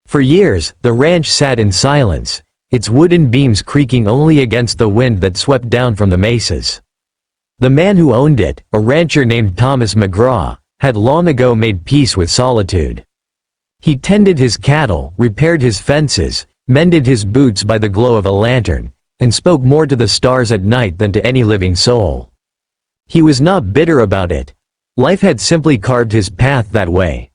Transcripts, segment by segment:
For years, the ranch sat in silence, its wooden beams creaking only against the wind that swept down from the mesas. The man who owned it, a rancher named Thomas McGraw, had long ago made peace with solitude. He tended his cattle, repaired his fences, mended his boots by the glow of a lantern, and spoke more to the stars at night than to any living soul. He was not bitter about it. Life had simply carved his path that way.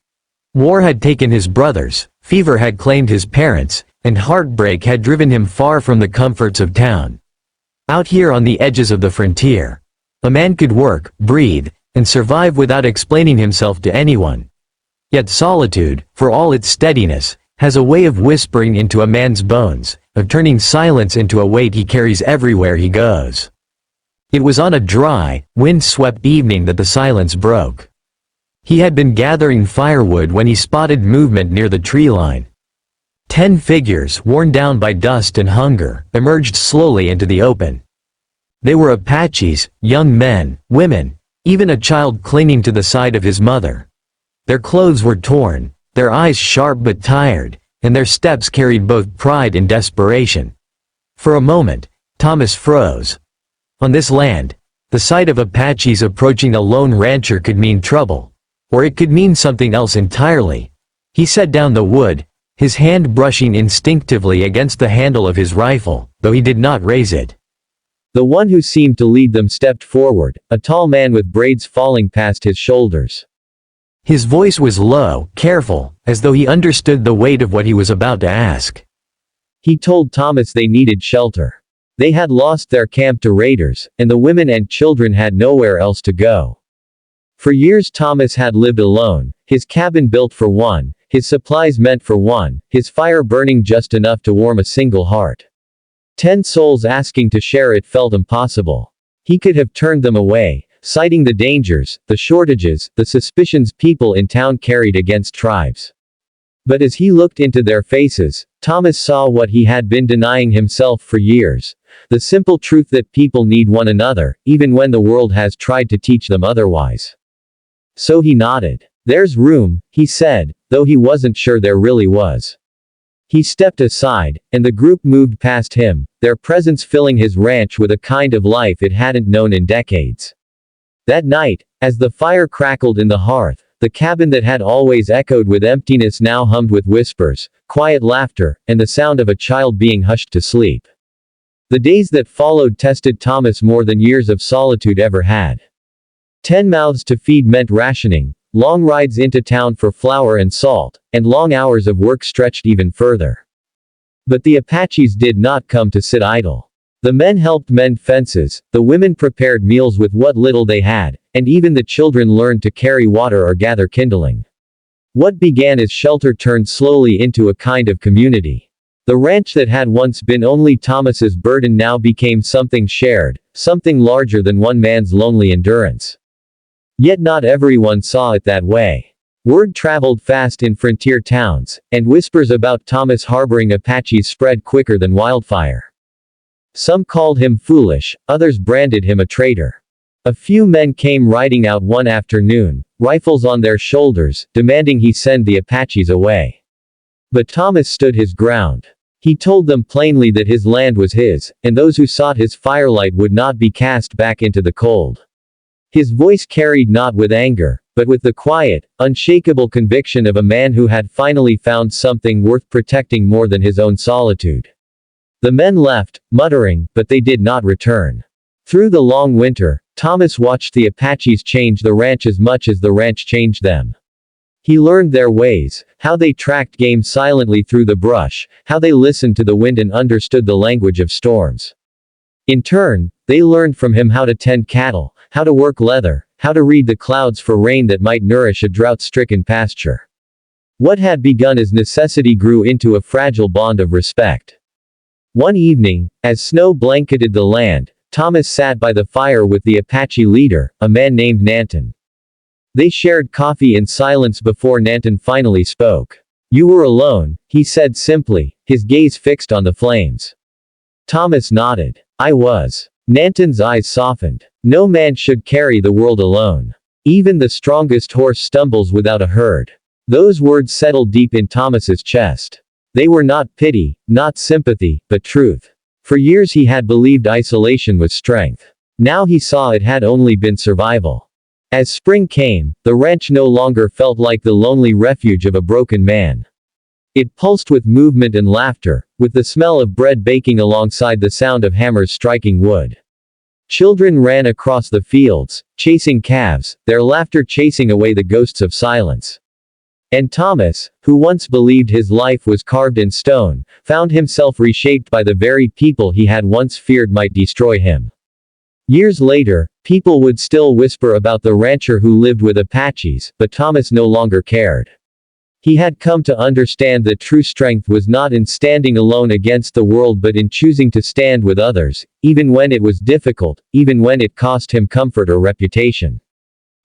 War had taken his brothers, fever had claimed his parents, and heartbreak had driven him far from the comforts of town. Out here on the edges of the frontier, a man could work, breathe, and survive without explaining himself to anyone. Yet solitude, for all its steadiness, has a way of whispering into a man's bones, of turning silence into a weight he carries everywhere he goes. It was on a dry, wind-swept evening that the silence broke. He had been gathering firewood when he spotted movement near the tree line. 10 figures, worn down by dust and hunger, emerged slowly into the open. They were Apaches, young men, women, even a child clinging to the side of his mother. Their clothes were torn, their eyes sharp but tired, and their steps carried both pride and desperation. For a moment, Thomas froze. On this land, the sight of Apaches approaching a lone rancher could mean trouble, or it could mean something else entirely. He set down the wood, his hand brushing instinctively against the handle of his rifle, though he did not raise it. The one who seemed to lead them stepped forward, a tall man with braids falling past his shoulders. His voice was low, careful, as though he understood the weight of what he was about to ask. He told Thomas they needed shelter. They had lost their camp to raiders, and the women and children had nowhere else to go. For years Thomas had lived alone, his cabin built for one, his supplies meant for one, his fire burning just enough to warm a single heart. 10 souls asking to share it felt impossible. He could have turned them away, citing the dangers, the shortages, the suspicions people in town carried against tribes. But as he looked into their faces, Thomas saw what he had been denying himself for years, the simple truth that people need one another, even when the world has tried to teach them otherwise. So he nodded. "There's room," he said, though he wasn't sure there really was. He stepped aside, and the group moved past him, their presence filling his ranch with a kind of life it hadn't known in decades. That night, as the fire crackled in the hearth, the cabin that had always echoed with emptiness now hummed with whispers, quiet laughter, and the sound of a child being hushed to sleep. The days that followed tested Thomas more than years of solitude ever had. 10 mouths to feed meant rationing, long rides into town for flour and salt, and long hours of work stretched even further. But the Apaches did not come to sit idle. The men helped mend fences, the women prepared meals with what little they had, and even the children learned to carry water or gather kindling. What began as shelter turned slowly into a kind of community. The ranch that had once been only Thomas's burden now became something shared, something larger than one man's lonely endurance. Yet not everyone saw it that way. Word traveled fast in frontier towns, and whispers about Thomas harboring Apaches spread quicker than wildfire. Some called him foolish, others branded him a traitor. A few men came riding out one afternoon, rifles on their shoulders, demanding he send the Apaches away. But Thomas stood his ground. He told them plainly that his land was his, and those who sought his firelight would not be cast back into the cold. His voice carried not with anger, but with the quiet, unshakable conviction of a man who had finally found something worth protecting more than his own solitude. The men left, muttering, but they did not return. Through the long winter, Thomas watched the Apaches change the ranch as much as the ranch changed them. He learned their ways, how they tracked game silently through the brush, how they listened to the wind and understood the language of storms. In turn, they learned from him how to tend cattle, how to work leather, how to read the clouds for rain that might nourish a drought-stricken pasture. What had begun as necessity grew into a fragile bond of respect. One evening, as snow blanketed the land, Thomas sat by the fire with the Apache leader, a man named Nanton. They shared coffee in silence before Nanton finally spoke. "You were alone," he said simply, his gaze fixed on the flames. Thomas nodded. "I was." Nanton's eyes softened. "No man should carry the world alone. Even the strongest horse stumbles without a herd." Those words settled deep in Thomas's chest. They were not pity, not sympathy, but truth. For years he had believed isolation was strength. Now he saw it had only been survival. As spring came, the ranch no longer felt like the lonely refuge of a broken man. It pulsed with movement and laughter, with the smell of bread baking alongside the sound of hammers striking wood. Children ran across the fields, chasing calves, their laughter chasing away the ghosts of silence. And Thomas, who once believed his life was carved in stone, found himself reshaped by the very people he had once feared might destroy him. Years later, people would still whisper about the rancher who lived with Apaches, but Thomas no longer cared. He had come to understand that true strength was not in standing alone against the world but in choosing to stand with others, even when it was difficult, even when it cost him comfort or reputation.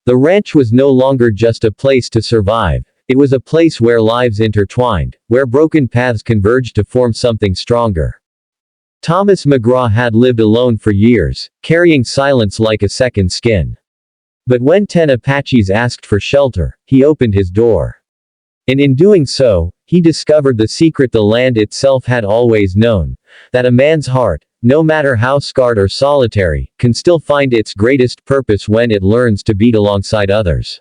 The ranch was no longer just a place to survive, it was a place where lives intertwined, where broken paths converged to form something stronger. Thomas McGraw had lived alone for years, carrying silence like a second skin. But when 10 Apaches asked for shelter, he opened his door. And in doing so, he discovered the secret the land itself had always known, that a man's heart, no matter how scarred or solitary, can still find its greatest purpose when it learns to beat alongside others.